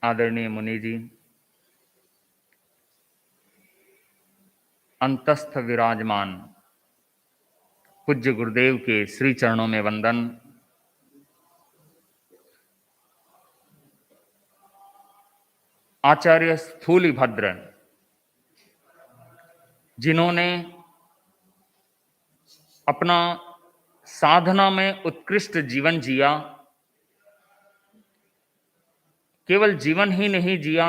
आदरणीय मुनि जी, अंतस्थ विराजमान पूज्य गुरुदेव के श्री चरणों में वंदन। आचार्य स्थूलिभद्र, जिन्होंने अपना साधना में उत्कृष्ट जीवन जिया, केवल जीवन ही नहीं जिया,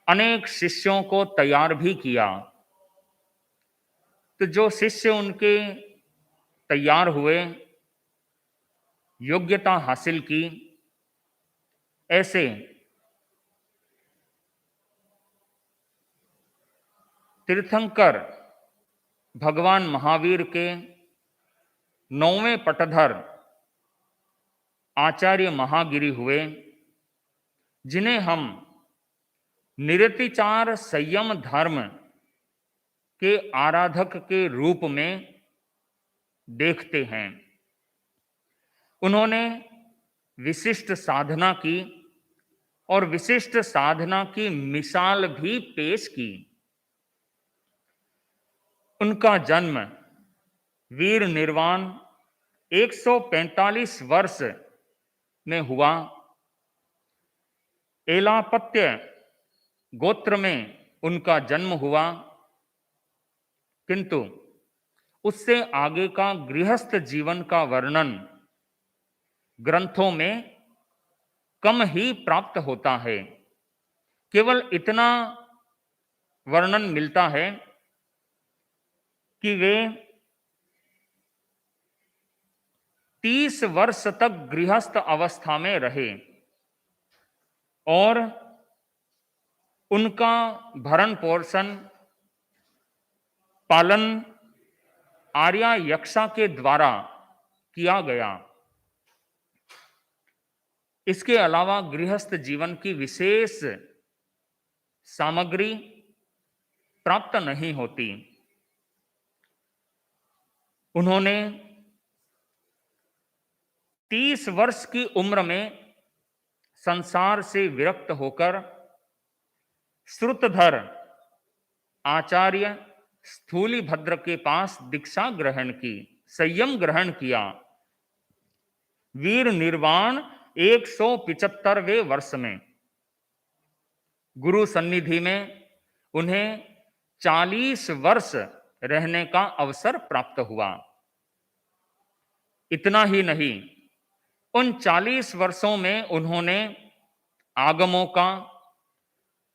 अनेक शिष्यों को तैयार भी किया। तो जो शिष्य उनके तैयार हुए, योग्यता हासिल की, ऐसे तीर्थंकर भगवान महावीर के 9वें पटधर आचार्य महागिरी हुए, जिन्हें हम निरतिचार संयम धर्म के आराधक के रूप में देखते हैं। उन्होंने विशिष्ट साधना की और विशिष्ट साधना की मिसाल भी पेश की। उनका जन्म वीर निर्वाण 145 वर्ष में हुआ। एलापत्य गोत्र में उनका जन्म हुआ, किंतु उससे आगे का गृहस्थ जीवन का वर्णन ग्रंथों में कम ही प्राप्त होता है। केवल इतना वर्णन मिलता है कि वे 30 वर्ष तक गृहस्थ अवस्था में रहे और उनका भरण पोषण पालन आर्या यक्षा के द्वारा किया गया। इसके अलावा गृहस्थ जीवन की विशेष सामग्री प्राप्त नहीं होती। उन्होंने 30 वर्ष की उम्र में संसार से विरक्त होकर श्रुतधर आचार्य स्थूलिभद्र के पास दीक्षा ग्रहण की, संयम ग्रहण किया। वीर निर्वाण 175वें वर्ष में गुरु सन्निधि में उन्हें 40 वर्ष रहने का अवसर प्राप्त हुआ। इतना ही नहीं, उन 40 वर्षों में उन्होंने आगमों का,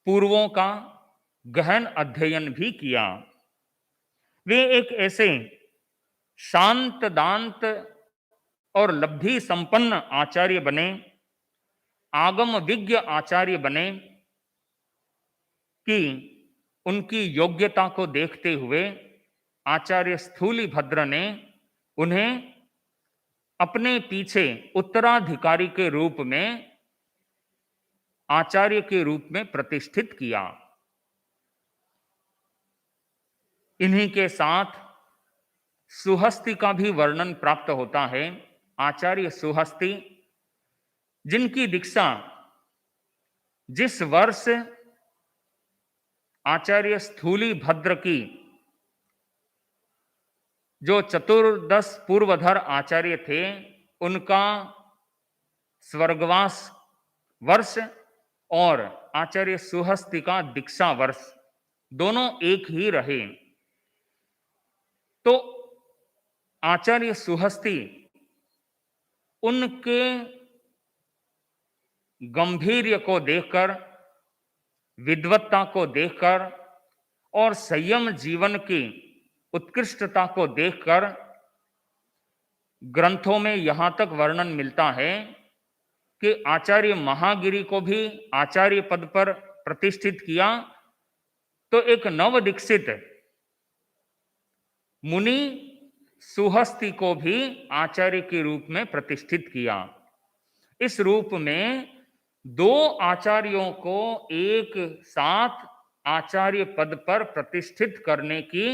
पूर्वों का गहन अध्ययन भी किया। वे एक ऐसे शांत दांत और लब्धि संपन्न आचार्य बने, आगम विज्ञ आचार्य बने कि उनकी योग्यता को देखते हुए आचार्य स्थूलिभद्र ने उन्हें अपने पीछे उत्तराधिकारी के रूप में आचार्य के रूप में प्रतिष्ठित किया। इन्हीं के साथ सुहस्ति का भी वर्णन प्राप्त होता है। आचार्य सुहस्ति, जिनकी दीक्षा जिस वर्ष आचार्य स्थूलिभद्र की जो चतुर्दश पूर्वधर आचार्य थे, उनका स्वर्गवास वर्ष और आचार्य सुहस्ति का दीक्षा वर्ष दोनों एक ही रहे। तो आचार्य सुहस्ति उनके गंभीर्य को देखकर, विद्वत्ता को देखकर और संयम जीवन की उत्कृष्टता को देखकर ग्रंथों में यहां तक वर्णन मिलता है कि आचार्य महागिरी को भी आचार्य पद पर प्रतिष्ठित किया, तो एक नव दीक्षित मुनि सुहस्ति को भी आचार्य के रूप में प्रतिष्ठित किया। इस रूप में दो आचार्यों को एक साथ आचार्य पद पर प्रतिष्ठित करने की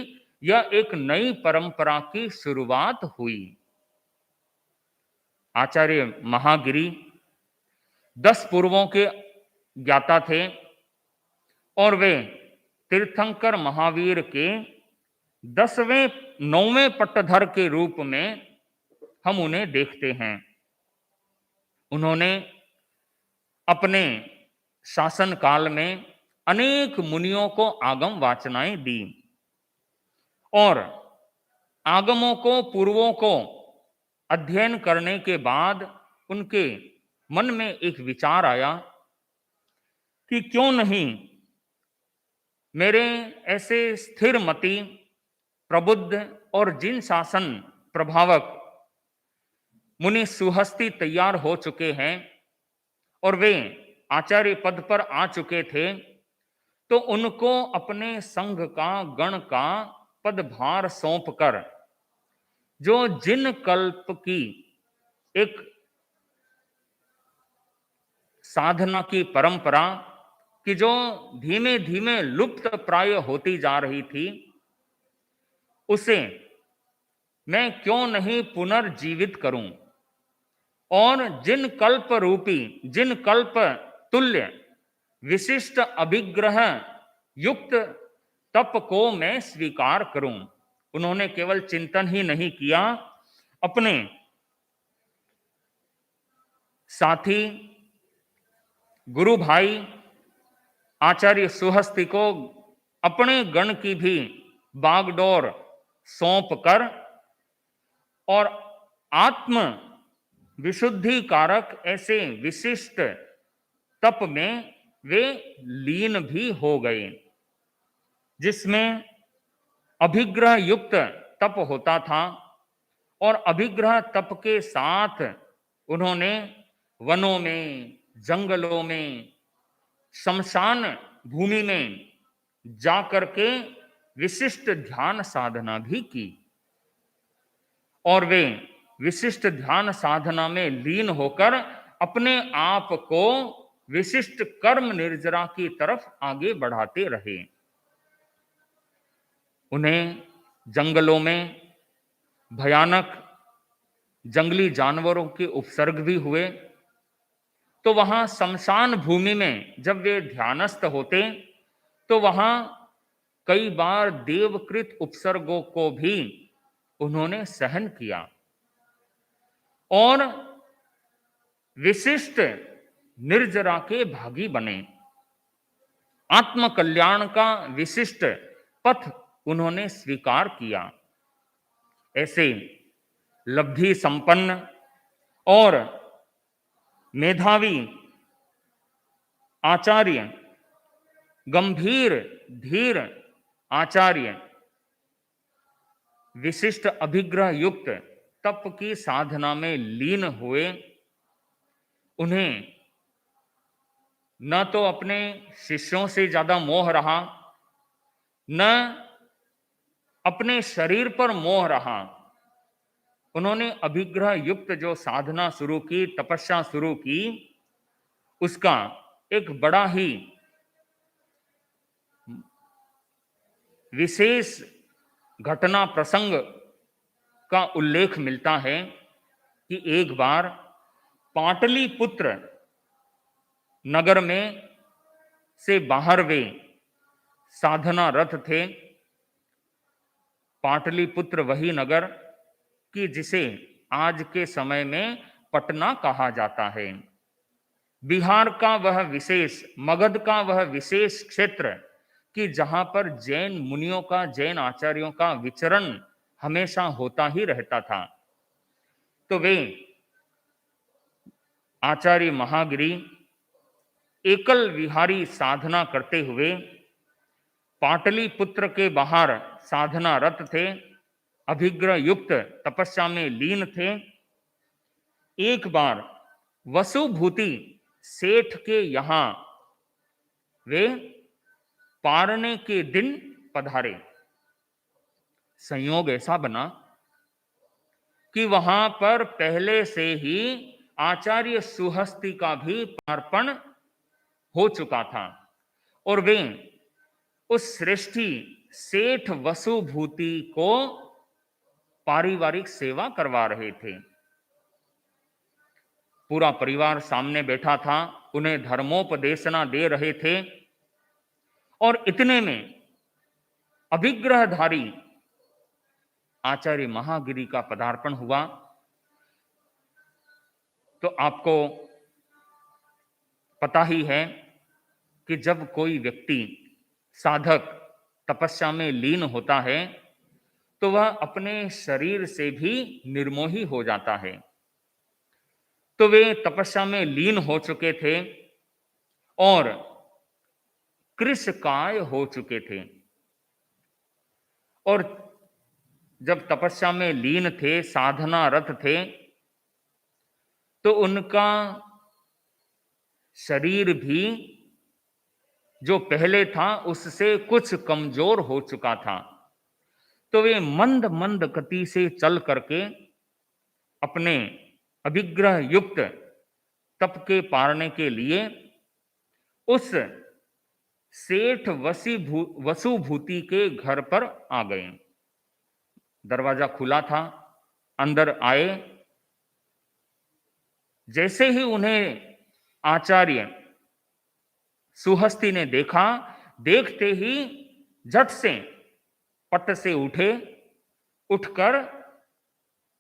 यह एक नई परंपरा की शुरुआत हुई। आचार्य महागिरी 10 पूर्वों के ज्ञाता थे और वे तीर्थंकर महावीर के 9वें पट्टधर के रूप में हम उन्हें देखते हैं। उन्होंने अपने शासन काल में अनेक मुनियों को आगम वाचनाएं दी और आगमों को, पूर्वों को अध्ययन करने के बाद उनके मन में एक विचार आया कि क्यों नहीं मेरे ऐसे स्थिर मति, प्रबुद्ध और जिन शासन प्रभावक मुनि सुहस्ती तैयार हो चुके हैं और वे आचार्य पद पर आ चुके थे, तो उनको अपने संघ का, गण का पदभार सौंपकर जो जिन कल्प की एक साधना की परंपरा कि जो धीमे धीमे लुप्त प्राय होती जा रही थी, उसे मैं क्यों नहीं पुनर्जीवित करूं और जिन कल्प तुल्य विशिष्ट अभिग्रह युक्त तप को मैं स्वीकार करूं। उन्होंने केवल चिंतन ही नहीं किया, अपने साथी गुरु भाई आचार्य सुहस्ती को अपने गण की भी बागडोर सौंप कर और आत्म विशुद्धि कारक ऐसे विशिष्ट तप में वे लीन भी हो गए, जिसमें अभिग्रह युक्त तप होता था। और अभिग्रह तप के साथ उन्होंने वनों में, जंगलों में, शमशान भूमि में जाकर के विशिष्ट ध्यान साधना भी की और वे विशिष्ट ध्यान साधना में लीन होकर अपने आप को विशिष्ट कर्म निर्जरा की तरफ आगे बढ़ाते रहे। उन्हें जंगलों में भयानक जंगली जानवरों के उपसर्ग भी हुए, तो वहां शमशान भूमि में जब वे ध्यानस्थ होते तो वहां कई बार देवकृत उपसर्गों को भी उन्होंने सहन किया और विशिष्ट निर्जरा के भागी बने। आत्म कल्याण का विशिष्ट पथ उन्होंने स्वीकार किया। ऐसे लब्धि संपन्न और मेधावी आचार्य, गंभीर धीर आचार्य, विशिष्ट अभिग्रह युक्त तप की साधना में लीन हुए। उन्हें न तो अपने शिष्यों से ज्यादा मोह रहा, न अपने शरीर पर मोह रहा। उन्होंने अभिग्रह युक्त जो साधना शुरू की, तपस्या शुरू की, उसका एक बड़ा ही विशेष घटना प्रसंग का उल्लेख मिलता है कि एक बार पाटलिपुत्र नगर में से बाहर वे साधना रत थे। पाटलिपुत्र वही नगर कि जिसे आज के समय में पटना कहा जाता है। बिहार का वह विशेष, मगध का वह विशेष क्षेत्र कि जहां पर जैन मुनियों का, जैन आचार्यों का विचरण हमेशा होता ही रहता था। तो वे आचार्य महागिरी एकल विहारी साधना करते हुए पाटलिपुत्र के बाहर साधना रत थे, अभिग्रह युक्त तपस्या में लीन थे। एक बार वसुभूति सेठ के यहां वे पारने के दिन पधारे। संयोग ऐसा बना कि वहां पर पहले से ही आचार्य सुहस्ती का भी पार्पण हो चुका था और वे उस श्रेष्ठी सेठ वसुभूति को पारिवारिक सेवा करवा रहे थे। पूरा परिवार सामने बैठा था, उन्हें धर्मोपदेशना दे रहे थे और इतने में अभिग्रहधारी आचार्य महागिरी का पदार्पण हुआ। तो आपको पता ही है कि जब कोई व्यक्ति साधक तपस्या में लीन होता है तो वह अपने शरीर से भी निर्मोही हो जाता है। तो वे तपस्या में लीन हो चुके थे और कृशकाय हो चुके थे। और जब तपस्या में लीन थे, साधना रत थे, तो उनका शरीर भी जो पहले था उससे कुछ कमजोर हो चुका था। तो वे मंद मंद गति से चल करके अपने अभिग्रह युक्त तप के पारने के लिए उस सेठ वसुभूति के घर पर आ गए। दरवाजा खुला था, अंदर आए। जैसे ही उन्हें आचार्य सुहस्ती ने देखा, देखते ही झट से पट से उठे, उठकर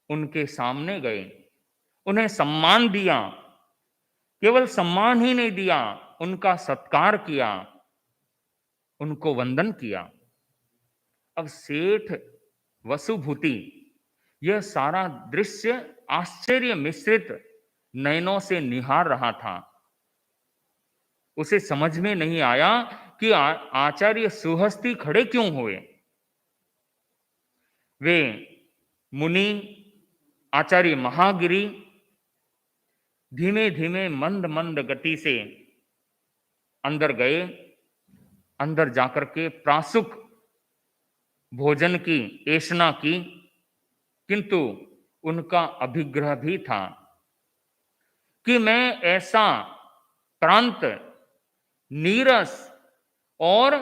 उनके सामने गए, उन्हें सम्मान दिया। केवल सम्मान ही नहीं दिया, उनका सत्कार किया, उनको वंदन किया। अब सेठ वसुभूति यह सारा दृश्य आश्चर्य मिश्रित नयनों से निहार रहा था। उसे समझ में नहीं आया कि आचार्य सुहस्ती खड़े क्यों हुए। वे मुनि आचार्य महागिरी धीमे धीमे मंद मंद गति से अंदर गए। अंदर जाकर के प्रासुक भोजन की ऐशना की, किंतु उनका अभिग्रह भी था कि मैं ऐसा प्रांत नीरस और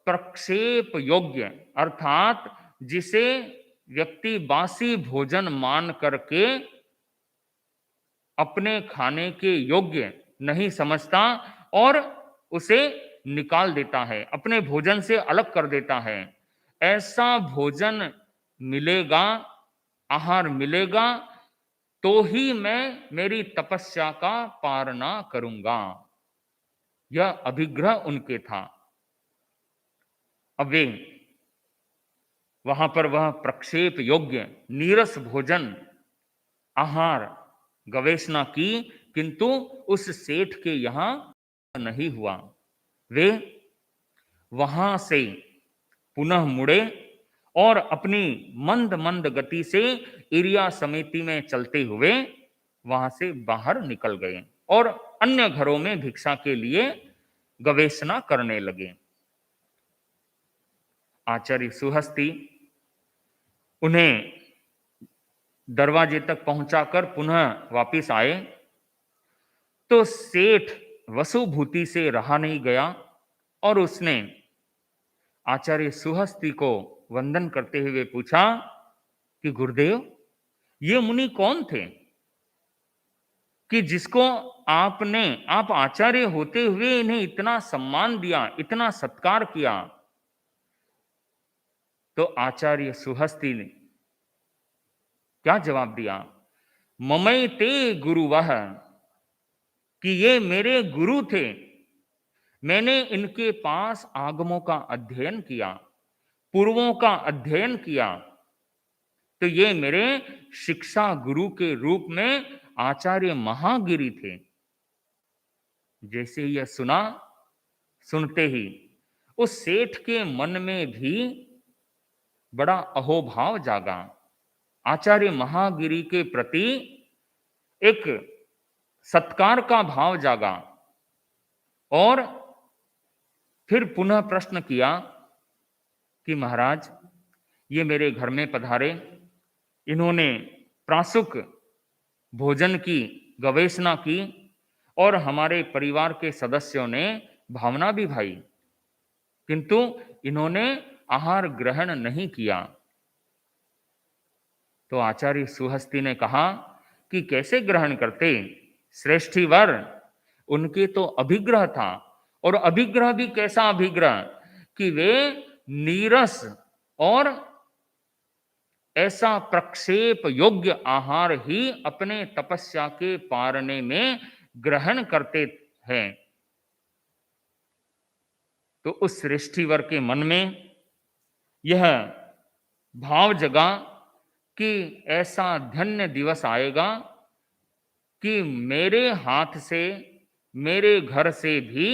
प्रक्षेप योग्य, अर्थात जिसे व्यक्ति बासी भोजन मान करके अपने खाने के योग्य नहीं समझता और उसे निकाल देता है, अपने भोजन से अलग कर देता है, ऐसा भोजन मिलेगा, आहार मिलेगा तो ही मैं मेरी तपस्या का पारना करूंगा। यह अभिग्रह उनके था। अब वे वहां पर वह प्रक्षेप योग्य नीरस भोजन आहार गवेषणा की, किंतु उस सेठ के यहां नहीं हुआ। वे वहां से पुनः मुड़े और अपनी मंद मंद गति से इरिया समिति में चलते हुए वहां से बाहर निकल गए और अन्य घरों में भिक्षा के लिए गवेषणा करने लगे। आचार्य सुहस्ती उन्हें दरवाजे तक पहुंचाकर पुनः वापिस आए तो सेठ वसुभूति से रहा नहीं गया और उसने आचार्य सुहस्ती को वंदन करते हुए पूछा कि गुरुदेव, ये मुनि कौन थे कि जिसको आप आचार्य होते हुए इन्हें इतना सम्मान दिया, इतना सत्कार किया। तो आचार्य सुहस्ती ने क्या जवाब दिया? ममई ते गुरु वह, कि ये मेरे गुरु थे, मैंने इनके पास आगमों का अध्ययन किया, पूर्वों का अध्ययन किया, तो ये मेरे शिक्षा गुरु के रूप में आचार्य महागिरी थे। जैसे यह सुना, सुनते ही उस सेठ के मन में भी बड़ा अहोभाव जागा। आचार्य महागिरी के प्रति एक सत्कार का भाव जागा और फिर पुनः प्रश्न किया कि महाराज, ये मेरे घर में पधारे, इन्होंने प्रासुक भोजन की गवेषणा की और हमारे परिवार के सदस्यों ने भावना भी भाई, किंतु इन्होंने आहार ग्रहण नहीं किया। तो आचार्य सुहस्ती ने कहा कि कैसे ग्रहण करते? श्रेष्ठीवर उनके तो अभिग्रह था, और अभिग्रह भी कैसा अभिग्रह कि वे नीरस और ऐसा प्रक्षेप योग्य आहार ही अपने तपस्या के पारने में ग्रहण करते हैं। तो उस श्रेष्ठीवर के मन में यह भाव जगा कि ऐसा धन्य दिवस आएगा कि मेरे हाथ से, मेरे घर से भी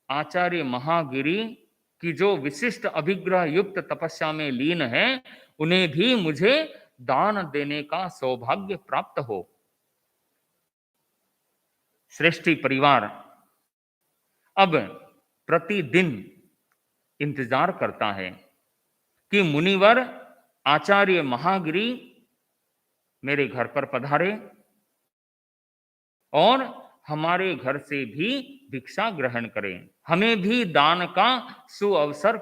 आचार्य महागिरी की जो विशिष्ट अभिग्रह युक्त तपस्या में लीन है, उन्हें भी मुझे दान देने का सौभाग्य प्राप्त हो। श्रेष्ठी परिवार अब प्रतिदिन इंतजार करता है कि मुनिवर आचार्य महागिरी मेरे घर पर पधारे और हमारे घर से भी भिक्षा ग्रहण करें, हमें भी दान का सुअवसर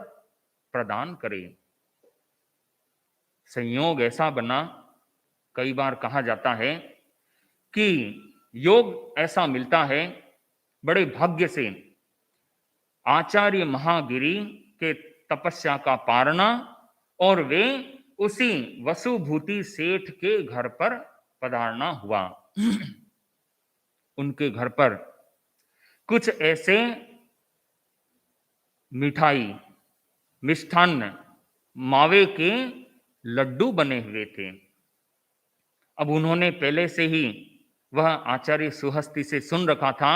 प्रदान करें। संयोग ऐसा बना, कई बार कहा जाता है कि योग ऐसा मिलता है बड़े भाग्य से, आचार्य महागिरी के तपस्या का पारना, और वे उसी वसुभूति सेठ के घर पर पधारना हुआ। उनके घर पर कुछ ऐसे मिठाई, मिष्ठान्न, मावे के लड्डू बने हुए थे। अब उन्होंने पहले से ही वह आचार्य सुहस्ती से सुन रखा था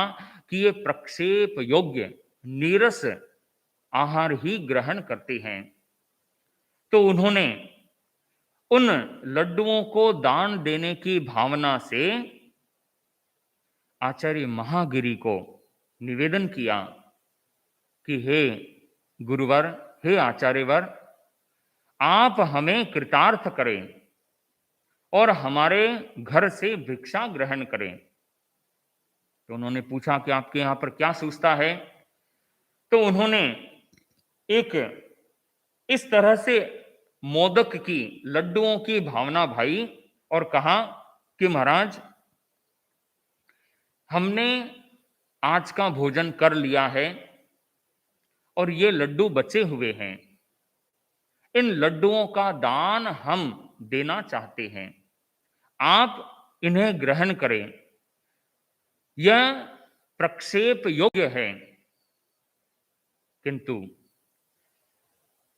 कि ये प्रक्षेप योग्य नीरस आहार ही ग्रहण करते हैं, तो उन्होंने उन लड्डुओं को दान देने की भावना से आचार्य महागिरी को निवेदन किया कि हे गुरुवर, हे आचार्यवर, आप हमें कृतार्थ करें और हमारे घर से भिक्षा ग्रहण करें। तो उन्होंने पूछा कि आपके यहां पर क्या सूझता है? तो उन्होंने एक इस तरह से मोदक की, लड्डुओं की भावना भाई और कहा कि महाराज, हमने आज का भोजन कर लिया है और ये लड्डू बचे हुए हैं, इन लड्डुओं का दान हम देना चाहते हैं, आप इन्हें ग्रहण करें, यह प्रक्षेप योग्य है। किंतु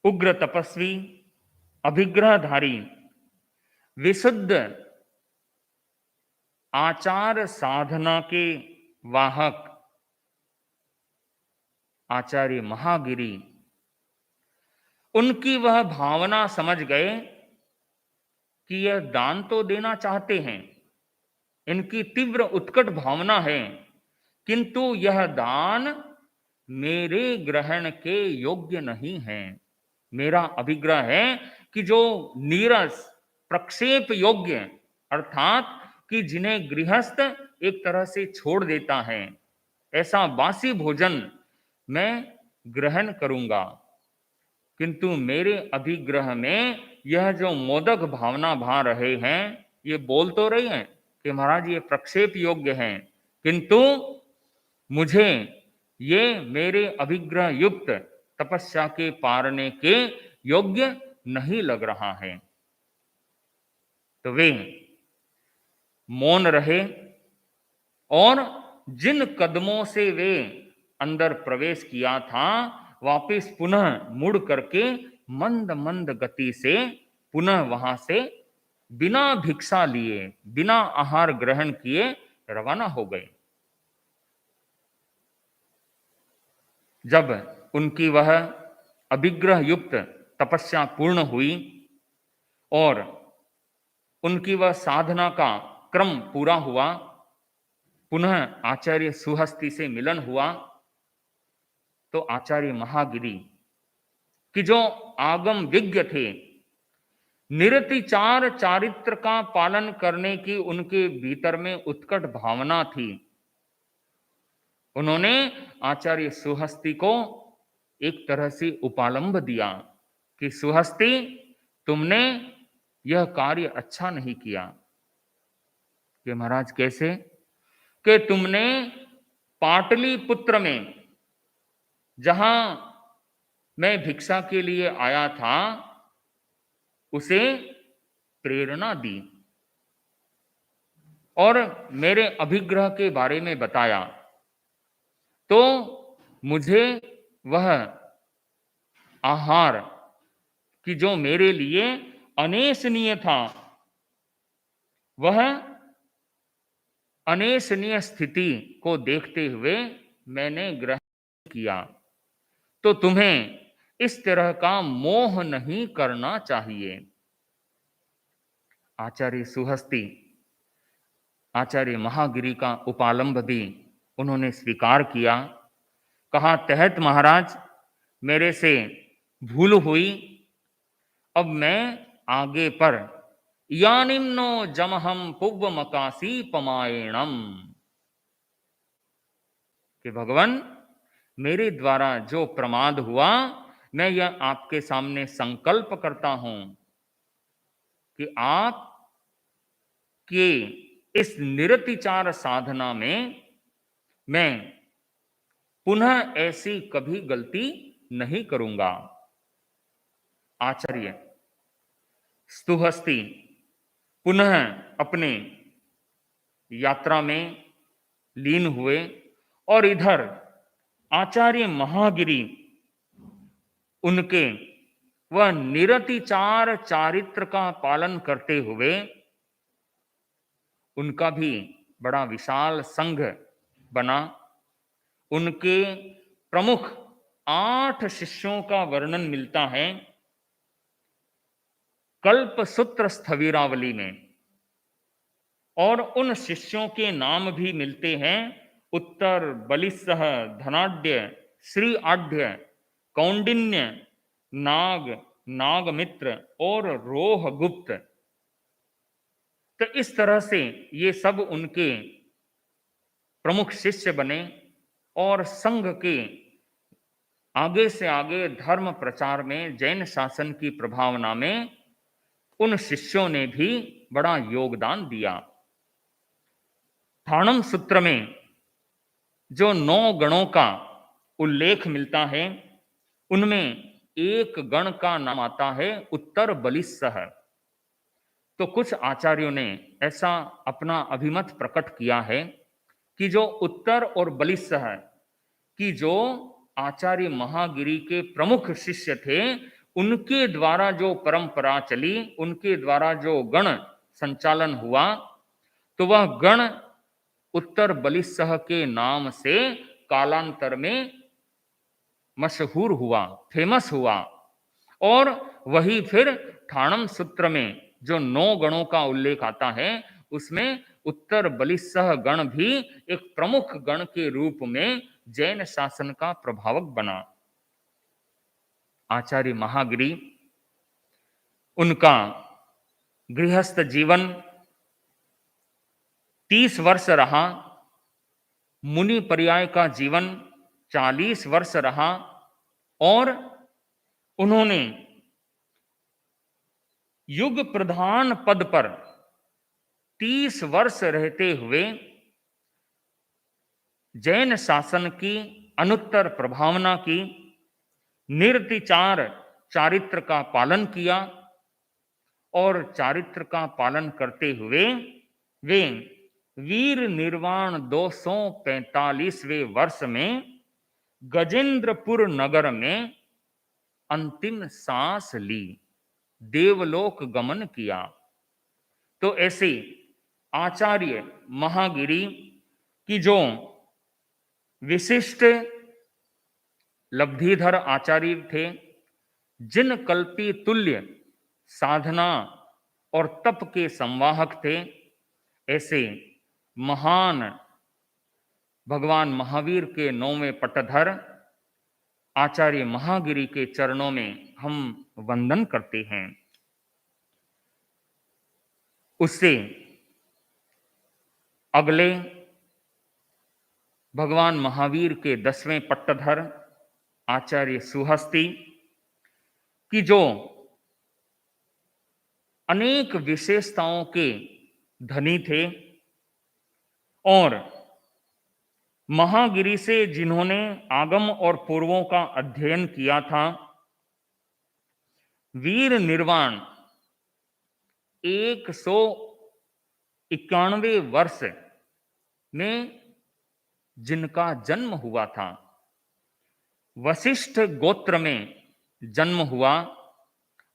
उग्र तपस्वी, अभिग्रहधारी, विशुद्ध आचार साधना के वाहक आचार्य महागिरी, उनकी वह भावना समझ गए कि यह दान तो देना चाहते हैं, इनकी तीव्र उत्कट भावना है, किंतु यह दान मेरे ग्रहण के योग्य नहीं है। मेरा अभिग्रह है कि जो नीरस प्रक्षेप योग्य, अर्थात कि जिन्हें गृहस्थ एक तरह से छोड़ देता है, ऐसा बासी भोजन मैं ग्रहण करूंगा, किंतु मेरे अभिग्रह में यह जो मोदक भावना भा रहे हैं, ये बोल तो रही हैं कि महाराज ये प्रक्षेप योग्य हैं, किंतु मुझे ये मेरे अभिग्रह युक्त तपस्या के पारने के योग्य नहीं लग रहा है। तो वे मौन रहे और जिन कदमों से वे अंदर प्रवेश किया था, वापस पुनः मुड़ करके मंद मंद गति से पुनः वहां से बिना भिक्षा लिए, बिना आहार ग्रहण किए रवाना हो गए। जब उनकी वह अभिग्रह युक्त तपस्या पूर्ण हुई और उनकी वह साधना का क्रम पूरा हुआ, पुनः आचार्य सुहस्ती से मिलन हुआ, तो आचार्य महागिरी कि जो आगम विज्ञ थे, निरतिचार चारित्र का पालन करने की उनके भीतर में उत्कट भावना थी, उन्होंने आचार्य सुहस्ती को एक तरह से उपालंब दिया कि सुहस्ती, तुमने यह कार्य अच्छा नहीं किया। कि महाराज कैसे? कि तुमने पाटलिपुत्र में, जहां मैं भिक्षा के लिए आया था, उसे प्रेरणा दी और मेरे अभिग्रह के बारे में बताया, तो मुझे वह आहार कि जो मेरे लिए अनेसनीय था, वह अनेसनीय स्थिति को देखते हुए मैंने ग्रहण किया। तो तुम्हें इस तरह का मोह नहीं करना चाहिए। आचार्य सुहस्ती, आचार्य महागिरी का उपालंब भी उन्होंने स्वीकार किया। कहा, तहत महाराज, मेरे से भूल हुई, अब मैं आगे पर यानिम्नो जमहम पुव्व मकासी पमायणम, कि भगवान, मेरे द्वारा जो प्रमाद हुआ, मैं यह आपके सामने संकल्प करता हूं कि आप के इस निरतिचार साधना में मैं पुनः ऐसी कभी गलती नहीं करूंगा। आचार्य स्तुहस्ती पुनः अपने यात्रा में लीन हुए और इधर आचार्य महागिरी उनके वह निरतिचार चारित्र का पालन करते हुए, उनका भी बड़ा विशाल संघ बना। उनके प्रमुख 8 शिष्यों का वर्णन मिलता है कल्पसूत्र स्थविरावली में, और उन शिष्यों के नाम भी मिलते हैं उत्तर, बलिसह, धनाढ्य, श्री आढ्य, कौंडिन्य, नाग, नागमित्र और रोहगुप्त। तो इस तरह से ये सब उनके प्रमुख शिष्य बने और संघ के आगे से आगे धर्म प्रचार में, जैन शासन की प्रभावना में उन शिष्यों ने भी बड़ा योगदान दिया। ठाणम सूत्र में जो 9 गणों का उल्लेख मिलता है, उनमें एक गण का नाम आता है उत्तर बलिसह। तो कुछ आचार्यों ने ऐसा अपना अभिमत प्रकट किया है कि जो उत्तर और बलिसह की जो आचार्य महागिरी के प्रमुख शिष्य थे, उनके द्वारा जो परंपरा चली, उनके द्वारा जो गण संचालन हुआ, तो वह गण उत्तर बलिसह के नाम से कालांतर में मशहूर हुआ, फेमस हुआ। और वही फिर ठाणम सूत्र में जो 9 गणों का उल्लेख आता है, उसमें उत्तर बलिसह गण भी एक प्रमुख गण के रूप में जैन शासन का प्रभावक बना। आचार्य महागिरी, उनका गृहस्थ जीवन 30 वर्ष रहा, मुनि पर्याय का जीवन 40 वर्ष रहा, और उन्होंने युग प्रधान पद पर 30 वर्ष रहते हुए जैन शासन की अनुत्तर प्रभावना की, निर्तिचार चारित्र का पालन किया, और चारित्र का पालन करते हुए वे वीर निर्वाण 245वें वर्ष में गजेंद्रपुर नगर में अंतिम सांस ली, देवलोक गमन किया। तो ऐसे आचार्य महागिरी की जो विशिष्ट लब्धिधर आचार्य थे, जिन कल्पी तुल्य साधना और तप के संवाहक थे, ऐसे महान भगवान महावीर के 9वें पटधर आचार्य महागिरी के चरणों में हम वंदन करते हैं। उससे अगले भगवान महावीर के 10वें पट्टधर आचार्य सुहस्ती की जो अनेक विशेषताओं के धनी थे और महागिरी से जिन्होंने आगम और पूर्वों का अध्ययन किया था, वीर निर्वाण 191 वर्ष में जिनका जन्म हुआ था, वशिष्ठ गोत्र में जन्म हुआ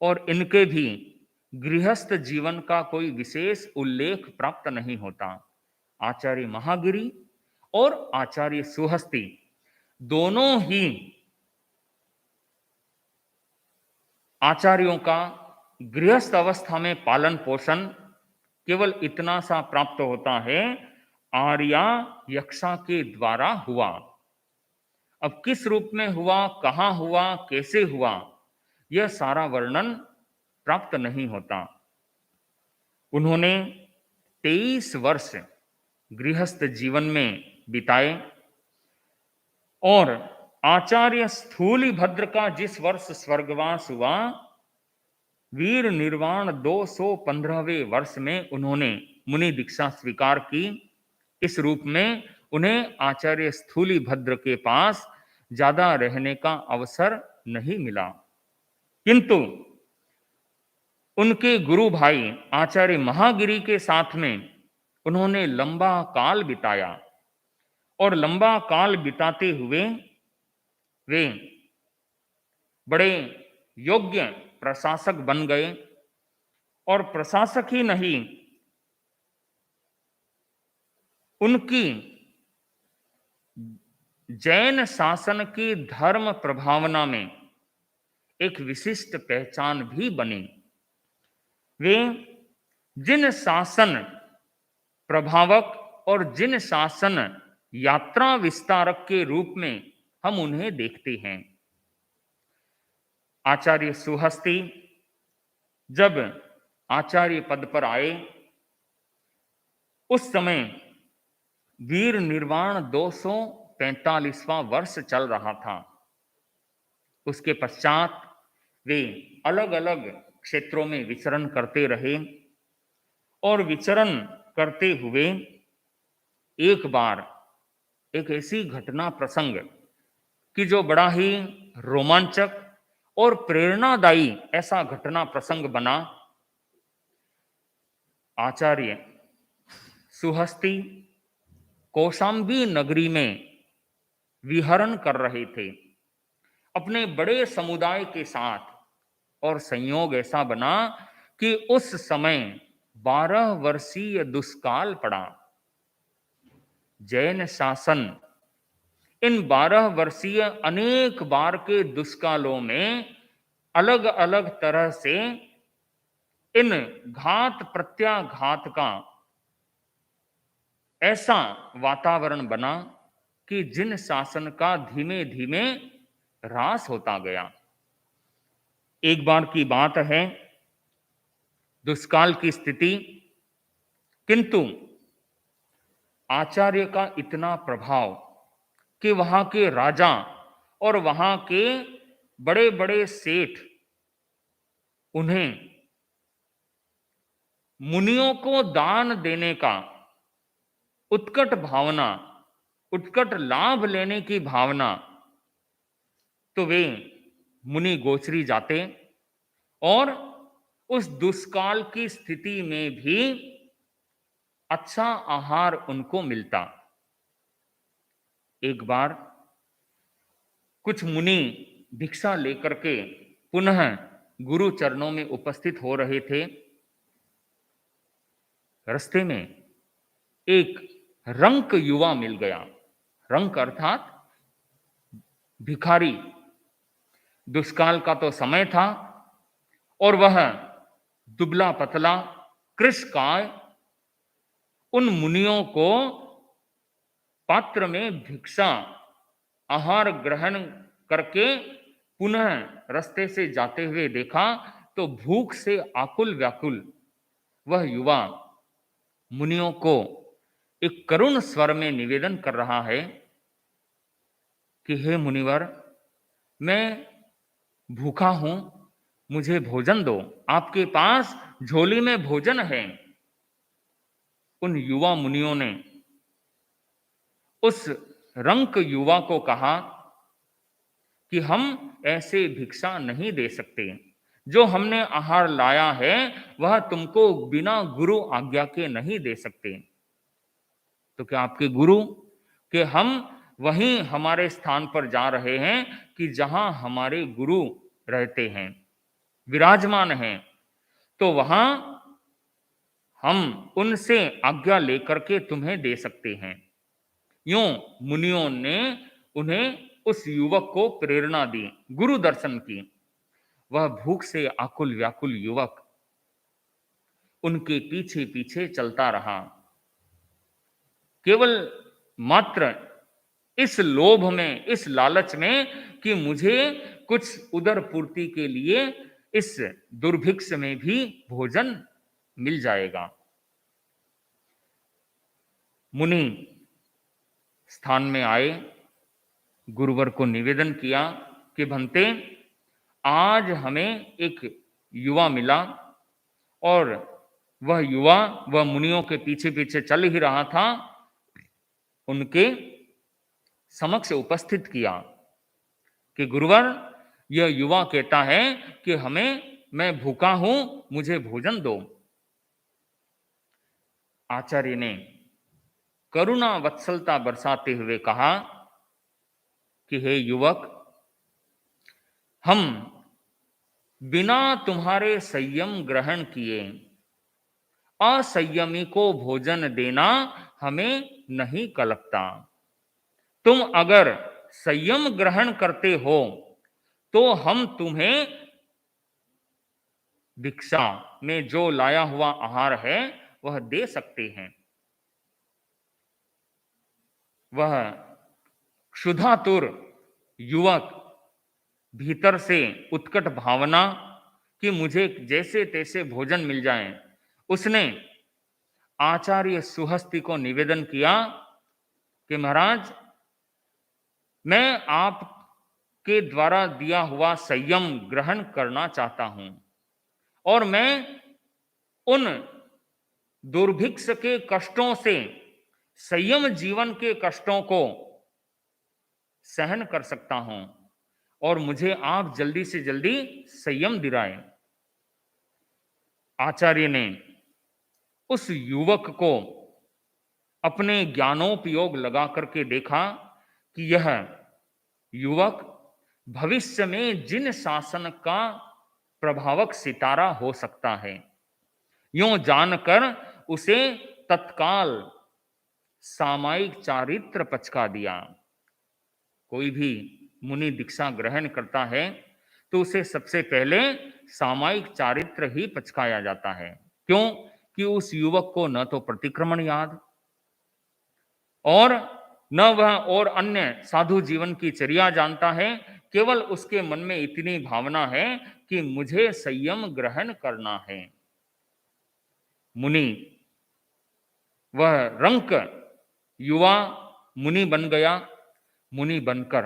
और इनके भी गृहस्थ जीवन का कोई विशेष उल्लेख प्राप्त नहीं होता। आचार्य महागिरी और आचार्य सुहस्ती दोनों ही आचार्यों का गृहस्थ अवस्था में पालन पोषण केवल इतना सा प्राप्त होता है, आर्या यक्षा के द्वारा हुआ। अब किस रूप में हुआ, कहां हुआ, कैसे हुआ, यह सारा वर्णन प्राप्त नहीं होता। उन्होंने 23 वर्ष गृहस्थ जीवन में बिताए और आचार्य स्थूलिभद्र का जिस वर्ष स्वर्गवास हुआ, वीर निर्वाण 215वें वर्ष में उन्होंने मुनि दीक्षा स्वीकार की। इस रूप में उन्हें आचार्य स्थूलिभद्र के पास ज्यादा रहने का अवसर नहीं मिला, किंतु उनके गुरु भाई आचार्य महागिरी के साथ में उन्होंने लंबा काल बिताया और लंबा काल बिताते हुए वे बड़े योग्य प्रशासक बन गए। और प्रशासक ही नहीं, उनकी जैन शासन की धर्म प्रभावना में एक विशिष्ट पहचान भी बनी। वे जिन शासन प्रभावक और जिन शासन यात्रा विस्तारक के रूप में हम उन्हें देखते हैं। आचार्य सुहस्ती जब आचार्य पद पर आए, उस समय वीर निर्वाण 245वां वर्ष चल रहा था। उसके पश्चात वे अलग अलग क्षेत्रों में विचरण करते रहे और विचरण करते हुए एक बार एक ऐसी घटना प्रसंग कि जो बड़ा ही रोमांचक और प्रेरणादायी ऐसा घटना प्रसंग बना। आचार्य सुहस्ती कौशाम्बी नगरी में विहरण कर रहे थे अपने बड़े समुदाय के साथ, और संयोग ऐसा बना कि उस समय 12 वर्षीय दुष्काल पड़ा। जैन शासन इन 12 वर्षीय अनेक बार के दुष्कालों में अलग अलग तरह से इन घात प्रत्याघात का ऐसा वातावरण बना कि जिन शासन का धीमे धीमे ह्रास होता गया। एक बार की बात है, दुष्काल की स्थिति, किंतु आचार्य का इतना प्रभाव कि वहां के राजा और वहां के बड़े बड़े सेठ उन्हें मुनियों को दान देने का उत्कट भावना, उत्कट लाभ लेने की भावना, तो वे मुनि गोचरी जाते और उस दुष्काल की स्थिति में भी अच्छा आहार उनको मिलता। एक बार कुछ मुनि भिक्षा लेकर के पुनः गुरु चरणों में उपस्थित हो रहे थे। रास्ते में एक रंक युवा मिल गया। रंक अर्थात भिखारी। दुष्काल का तो समय था और वह दुबला पतला कृशकाय उन मुनियों को पात्र में भिक्षा आहार ग्रहण करके पुनः रास्ते से जाते हुए देखा तो भूख से आकुल व्याकुल वह युवा मुनियों को एक करुण स्वर में निवेदन कर रहा है कि हे मुनिवर, मैं भूखा हूं, मुझे भोजन दो, आपके पास झोली में भोजन है। उन युवा मुनियों ने उस रंक युवा को कहा कि हम ऐसे भिक्षा नहीं दे सकते। जो हमने आहार लाया है वह तुमको बिना गुरु आज्ञा के नहीं दे सकते। तो क्या आपके गुरु कि हम वहीं हमारे स्थान पर जा रहे हैं कि जहां हमारे गुरु रहते हैं, विराजमान हैं, तो वहां हम उनसे आज्ञा लेकर के तुम्हें दे सकते हैं। यूं मुनियों ने उन्हें उस युवक को प्रेरणा दी, गुरु दर्शन की। वह भूख से आकुल व्याकुल युवक उनके पीछे पीछे चलता रहा, केवल मात्र इस लोभ में, इस लालच में कि मुझे कुछ उदर पूर्ति के लिए इस दुर्भिक्ष में भी भोजन मिल जाएगा। मुनि स्थान में आए, गुरुवर को निवेदन किया कि भंते, आज हमें एक युवा मिला और वह मुनियों के पीछे पीछे चल ही रहा था। उनके समक्ष उपस्थित किया कि गुरुवर, यह युवा कहता है कि मैं भूखा हूं, मुझे भोजन दो। आचार्य ने करुणा वत्सलता बरसाते हुए कहा कि हे युवक, हम बिना तुम्हारे संयम ग्रहण किए असंयमी को भोजन देना हमें नहीं कलपता। तुम अगर संयम ग्रहण करते हो तो हम तुम्हें भिक्षा में जो लाया हुआ आहार है वह दे सकते हैं। वह क्षुधातुर युवक भीतर से उत्कट भावना कि मुझे जैसे तैसे भोजन मिल जाए, उसने आचार्य सुहस्ति को निवेदन किया कि महाराज, मैं आपके द्वारा दिया हुआ संयम ग्रहण करना चाहता हूं और मैं उन दुर्भिक्ष के कष्टों से, संयम जीवन के कष्टों को सहन कर सकता हूं और मुझे आप जल्दी से जल्दी संयम दिलाएं। आचार्य ने उस युवक को अपने ज्ञानोपयोग लगा करके देखा कि यह युवक भविष्य में जिन शासन का प्रभावक सितारा हो सकता है। यूं जानकर उसे तत्काल सामायिक चारित्र पचका दिया। कोई भी मुनि दीक्षा ग्रहण करता है तो उसे सबसे पहले सामायिक चारित्र ही पचकाया जाता है। क्यों? कि उस युवक को न तो प्रतिक्रमण याद और न वह और अन्य साधु जीवन की चर्या जानता है। केवल उसके मन में इतनी भावना है कि मुझे संयम ग्रहण करना है। मुनि, वह रंक युवा मुनि बन गया। मुनि बनकर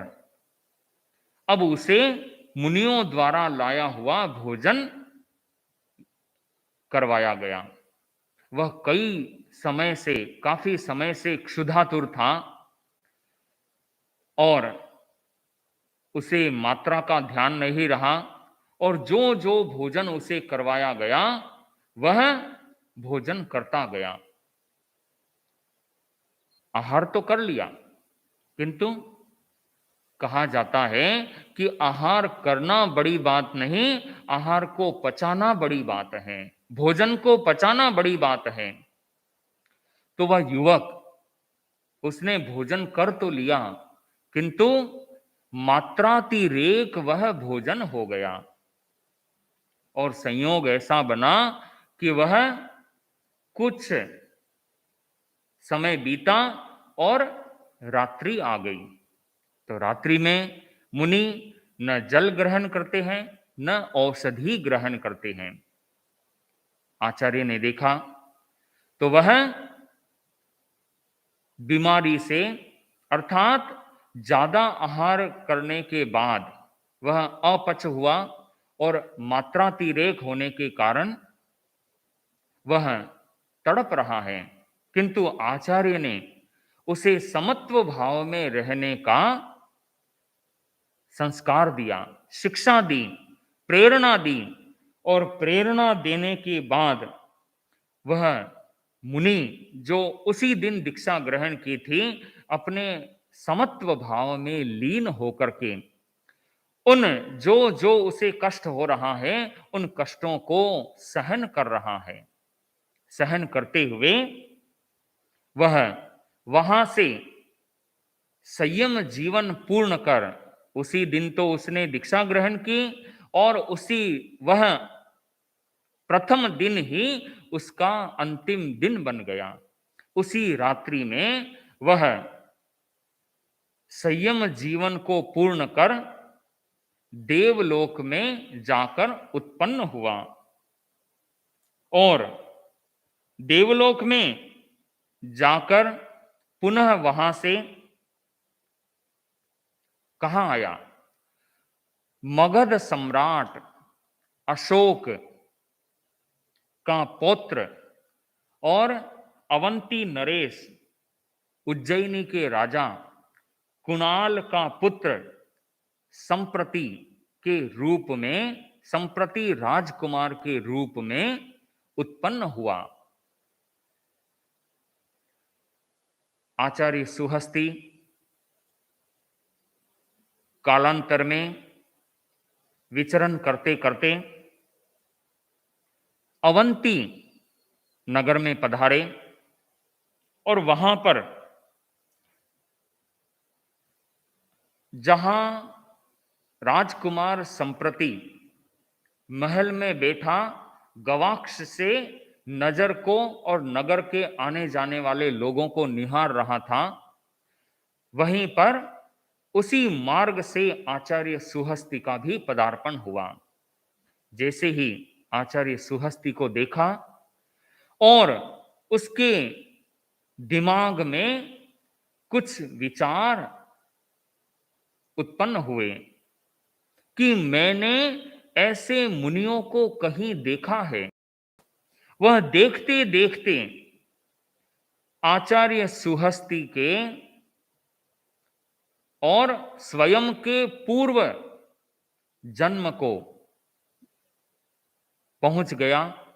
अब उसे मुनियों द्वारा लाया हुआ भोजन करवाया गया। वह काफी समय से क्षुधातुर था और उसे मात्रा का ध्यान नहीं रहा और जो जो भोजन उसे करवाया गया वह भोजन करता गया। आहार तो कर लिया, किंतु कहा जाता है कि आहार करना बड़ी बात नहीं, आहार को पचाना बड़ी बात है, भोजन को पचाना बड़ी बात है। तो वह युवक, उसने भोजन कर तो लिया किंतु मात्रातिरेक वह भोजन हो गया और संयोग ऐसा बना कि वह कुछ समय बीता और रात्रि आ गई। तो रात्रि में मुनि न जल ग्रहण करते हैं न औषधि ग्रहण करते हैं। आचार्य ने देखा तो वह बीमारी से, अर्थात ज्यादा आहार करने के बाद वह अपच हुआ और मात्रातिरेक होने के कारण वह तड़प रहा है। किंतु आचार्य ने उसे समत्व भाव में रहने का संस्कार दिया, शिक्षा दी, प्रेरणा दी, और प्रेरणा देने के बाद वह मुनि जो उसी दिन दीक्षा ग्रहण की थी, अपने समत्व भाव में लीन होकर के उन जो जो उसे कष्ट हो रहा है उन कष्टों को सहन कर रहा है। सहन करते हुए वह वहां से संयम जीवन पूर्ण कर, उसी दिन तो उसने दीक्षा ग्रहण की और उसी वह प्रथम दिन ही उसका अंतिम दिन बन गया। उसी रात्रि में वह संयम जीवन को पूर्ण कर देवलोक में जाकर उत्पन्न हुआ और देवलोक में जाकर पुनः वहां से कहाँ आया? मगध सम्राट अशोक का पौत्र और अवंती नरेश उज्जैनी के राजा कुणाल का पुत्र संप्रति के रूप में, संप्रति राजकुमार के रूप में उत्पन्न हुआ। आचार्य सुहस्ती कालांतर में विचरण करते करते अवंती नगर में पधारे और वहां पर जहां राजकुमार संप्रति महल में बैठा गवाक्ष से नजर को और नगर के आने जाने वाले लोगों को निहार रहा था, वहीं पर उसी मार्ग से आचार्य सुहस्ती का भी पदार्पण हुआ। जैसे ही आचार्य सुहस्ती को देखा और उसके दिमाग में कुछ विचार उत्पन्न हुए कि मैंने ऐसे मुनियों को कहीं देखा है। वह देखते देखते आचार्य सुहस्ती के और स्वयं के पूर्व जन्म को पहुंच गया।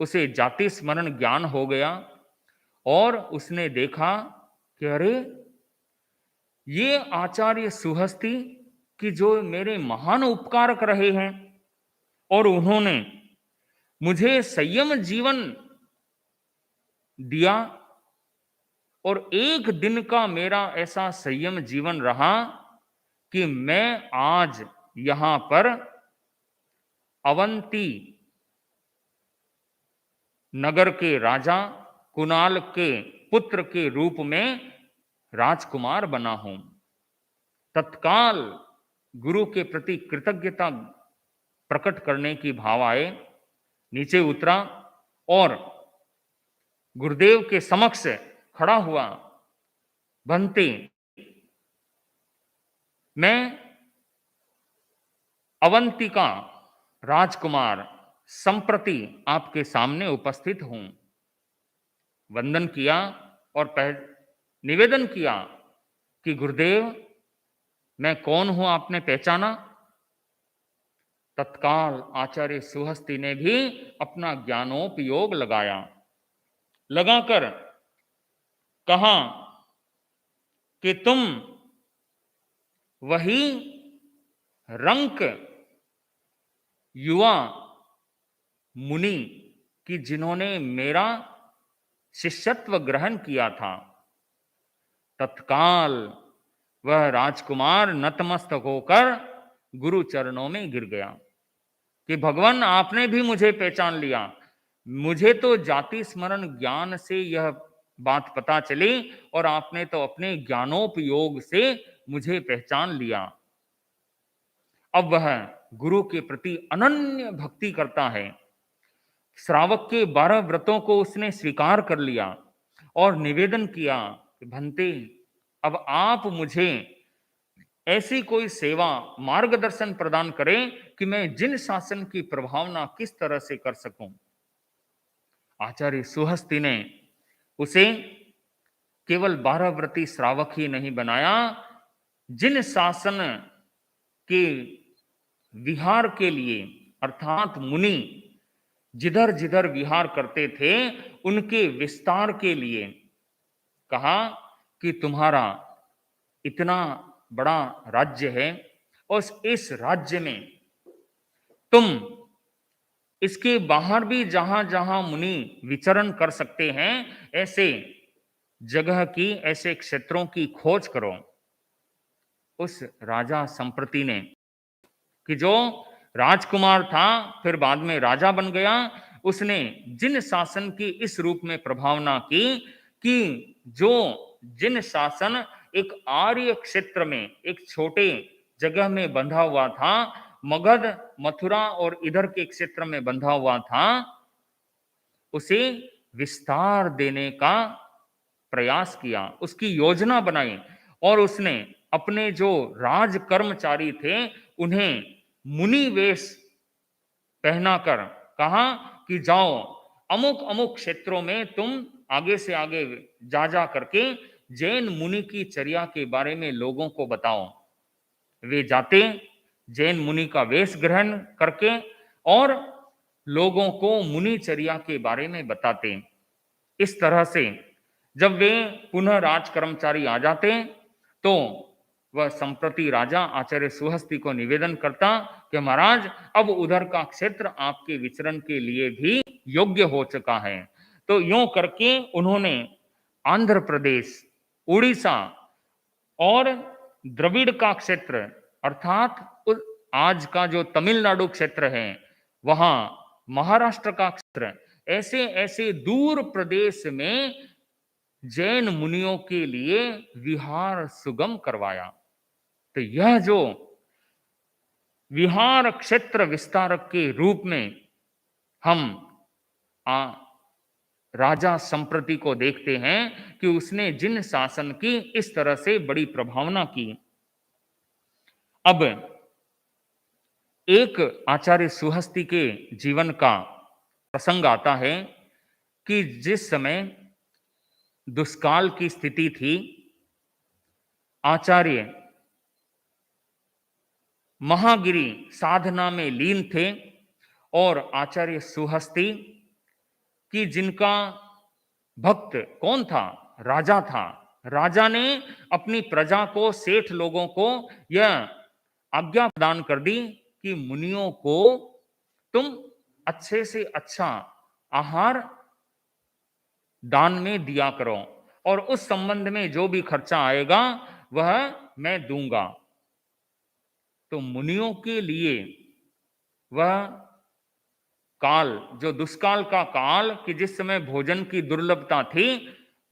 उसे जाति स्मरण ज्ञान हो गया और उसने देखा कि अरे, ये आचार्य सुहस्ती कि जो मेरे महान उपकारक रहे हैं और उन्होंने मुझे संयम जीवन दिया, और एक दिन का मेरा ऐसा संयम जीवन रहा कि मैं आज यहां पर अवंती नगर के राजा कुणाल के पुत्र के रूप में राजकुमार बना हूं। तत्काल गुरु के प्रति कृतज्ञता प्रकट करने की भाव आए, नीचे उतरा और गुरुदेव के समक्ष खड़ा हुआ। भंते, मैं अवंतिका राजकुमार संप्रति आपके सामने उपस्थित हूं। वंदन किया और निवेदन किया कि गुरुदेव, मैं कौन हूं, आपने पहचाना? तत्काल आचार्य सुहस्ती ने भी अपना ज्ञानोपयोग लगाकर कहा कि तुम वही रंक युवा मुनि कि जिन्होंने मेरा शिष्यत्व ग्रहण किया था। तत्काल वह राजकुमार नतमस्तक होकर गुरु चरणों में गिर गया कि भगवान, आपने भी मुझे पहचान लिया। मुझे तो जाति स्मरण ज्ञान से यह बात पता चली और आपने तो अपने ज्ञानोपयोग से मुझे पहचान लिया। अब वह गुरु के प्रति अनन्य भक्ति करता है। श्रावक के 12 व्रतों को उसने स्वीकार कर लिया और निवेदन किया कि भंते, अब आप मुझे ऐसी कोई सेवा मार्गदर्शन प्रदान करें कि मैं जिन शासन की प्रभावना किस तरह से कर सकूं। आचार्य सुहस्ती ने उसे केवल 12 व्रती श्रावक ही नहीं बनाया, जिन शासन के विहार के लिए अर्थात मुनि जिधर जिधर विहार करते थे उनके विस्तार के लिए कहा कि तुम्हारा इतना बड़ा राज्य है और इस राज्य में तुम इसके बाहर भी जहां जहां मुनि विचरण कर सकते हैं ऐसे जगह की, ऐसे क्षेत्रों की खोज करो। उस राजा संप्रति ने, कि जो राजकुमार था फिर बाद में राजा बन गया, उसने जिन शासन की इस रूप में प्रभावना की कि जो जिन शासन एक आर्य क्षेत्र में एक छोटे जगह में बंधा हुआ था, मगध मथुरा और इधर के क्षेत्र में बंधा हुआ था, उसे विस्तार देने का प्रयास किया, उसकी योजना बनाई और उसने अपने जो राज कर्मचारी थे उन्हें मुनि वेश पहनाकर कहा कि जाओ अमुक अमुक क्षेत्रों में तुम आगे से आगे जा करके जैन मुनि की चर्या के बारे में लोगों को बताओ। वे जाते जैन मुनि का वेश ग्रहण करके और लोगों को मुनि चर्या के बारे में बताते। इस तरह से जब वे पुनः राज कर्मचारी आ जाते तो वह संप्रति राजा आचार्य सुहस्ति को निवेदन करता कि महाराज अब उधर का क्षेत्र आपके विचरण के लिए भी योग्य हो चुका है। तो यूं करके उन्होंने आंध्र प्रदेश, उड़ीसा और द्रविड़ का क्षेत्र अर्थात आज का जो तमिलनाडु क्षेत्र है, वहां महाराष्ट्र का क्षेत्र, ऐसे ऐसे दूर प्रदेश में जैन मुनियों के लिए विहार सुगम करवाया। तो यह जो विहार क्षेत्र विस्तारक के रूप में हम राजा संप्रति को देखते हैं कि उसने जिन शासन की इस तरह से बड़ी प्रभावना की। अब एक आचार्य सुहस्ति के जीवन का प्रसंग आता है कि जिस समय दुष्काल की स्थिति थी, आचार्य महागिरी साधना में लीन थे और आचार्य सुहस्ति कि जिनका भक्त कौन था? राजा था। राजा ने अपनी प्रजा को, सेठ लोगों को यह आज्ञा प्रदान कर दी कि मुनियों को तुम अच्छे से अच्छा आहार दान में दिया करो और उस संबंध में जो भी खर्चा आएगा वह मैं दूंगा। तो मुनियों के लिए वह काल, जो दुष्काल का काल, कि जिस समय भोजन की दुर्लभता थी,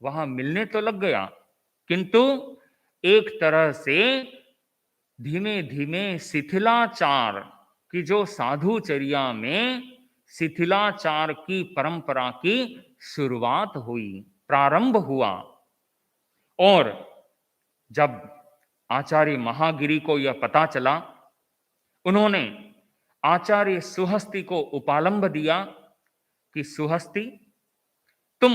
वहां मिलने तो लग गया, किंतु एक तरह से धीमे धीमे शिथिलाचार की, जो साधुचर्या में शिथिलाचार की परंपरा की शुरुआत हुई, प्रारंभ हुआ। और जब आचार्य महागिरी को यह पता चला, उन्होंने आचार्य सुहस्ति को उपालंब दिया कि सुहस्ति, तुम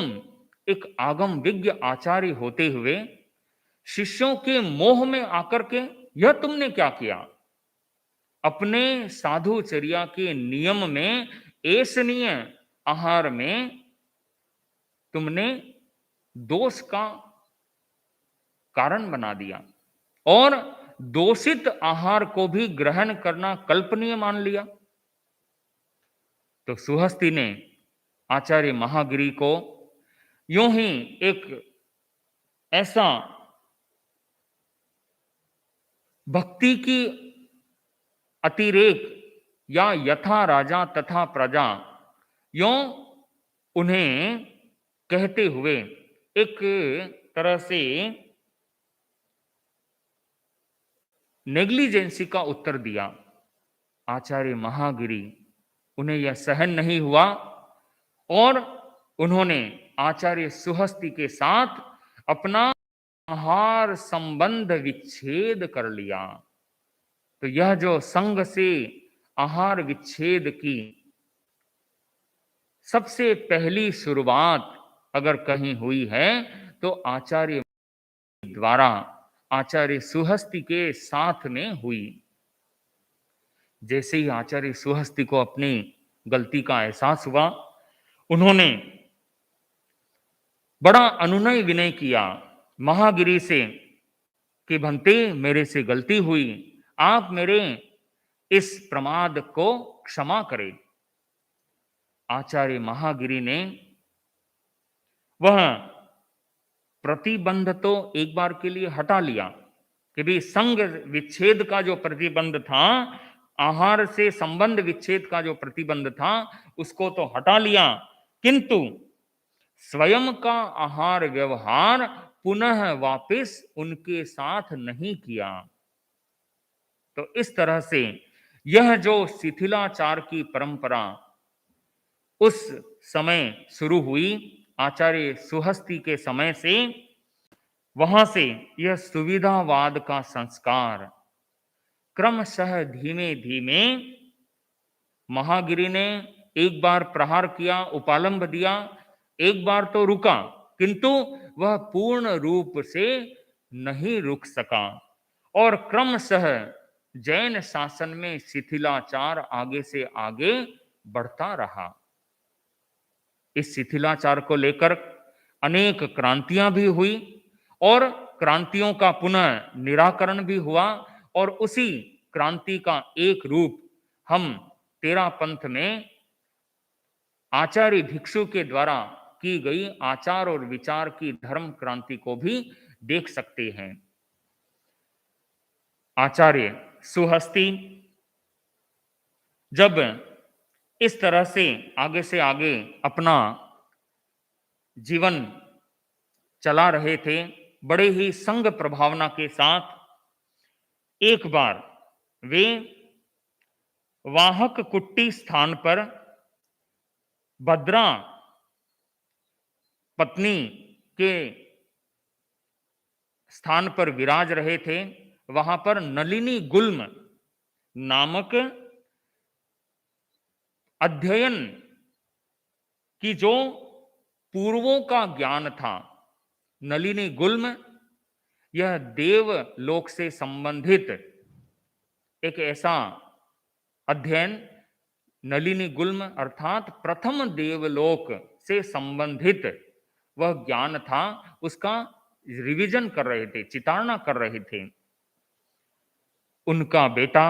एक आगम विज्ञ आचार्य होते हुए शिष्यों के मोह में आकर के यह तुमने क्या किया? अपने साधुचर्या के नियम में ऐसनीय आहार में तुमने दोष का कारण बना दिया और दोषित आहार को भी ग्रहण करना कल्पनीय मान लिया। तो सुहस्ति ने आचार्य महागिरी को यूं ही एक ऐसा भक्ति की अतिरेक या यथा राजा तथा प्रजा, यूं उन्हें कहते हुए एक तरह से नेग्लिजेंसी का उत्तर दिया। आचार्य महागिरी, उन्हें यह सहन नहीं हुआ और उन्होंने आचार्य सुहस्ति के साथ अपना आहार संबंध विच्छेद कर लिया। तो यह जो संघ से आहार विच्छेद की सबसे पहली शुरुआत अगर कहीं हुई है तो आचार्य द्वारा आचार्य सुहस्ति के साथ में हुई। जैसे ही आचार्य सुहस्ति को अपनी गलती का एहसास हुआ, उन्होंने बड़ा अनुनय विनय किया महागिरी से कि भंते मेरे से गलती हुई, आप मेरे इस प्रमाद को क्षमा करें। आचार्य महागिरी ने वह प्रतिबंध तो एक बार के लिए हटा लिया कि भी संग विच्छेद का जो प्रतिबंध था, आहार से संबंध विच्छेद का जो प्रतिबंध था, उसको तो हटा लिया, किंतु स्वयं का आहार व्यवहार पुनः वापस उनके साथ नहीं किया। तो इस तरह से यह जो शिथिलाचार की परंपरा उस समय शुरू हुई, आचार्य सुहस्ति के समय से, वहां से यह सुविधावाद का संस्कार क्रमशः धीमे धीमे महागिरी ने एक बार प्रहार किया, उपालंब दिया, एक बार तो रुका, किंतु वह पूर्ण रूप से नहीं रुक सका और क्रमशः जैन शासन में शिथिलाचार आगे से आगे बढ़ता रहा। इस शिथिलाचार को लेकर अनेक क्रांतियां भी हुई और क्रांतियों का पुनः निराकरण भी हुआ और उसी क्रांति का एक रूप हम तेरा पंथ में आचार्य भिक्षु के द्वारा की गई आचार और विचार की धर्म क्रांति को भी देख सकते हैं। आचार्य सुहस्ति जब इस तरह से आगे अपना जीवन चला रहे थे, बड़े ही संग प्रभावना के साथ, एक बार वे वाहक कुट्टी स्थान पर भद्रा पत्नी के स्थान पर विराज रहे थे। वहां पर नलिनी गुल्म नामक अध्ययन की जो पूर्वों का ज्ञान था, नलिनी गुल्म यह देवलोक से संबंधित एक ऐसा अध्ययन, नलिनी गुल्म अर्थात प्रथम देवलोक से संबंधित वह ज्ञान था, उसका रिवीजन कर रहे थे, चितारना कर रहे थे। उनका बेटा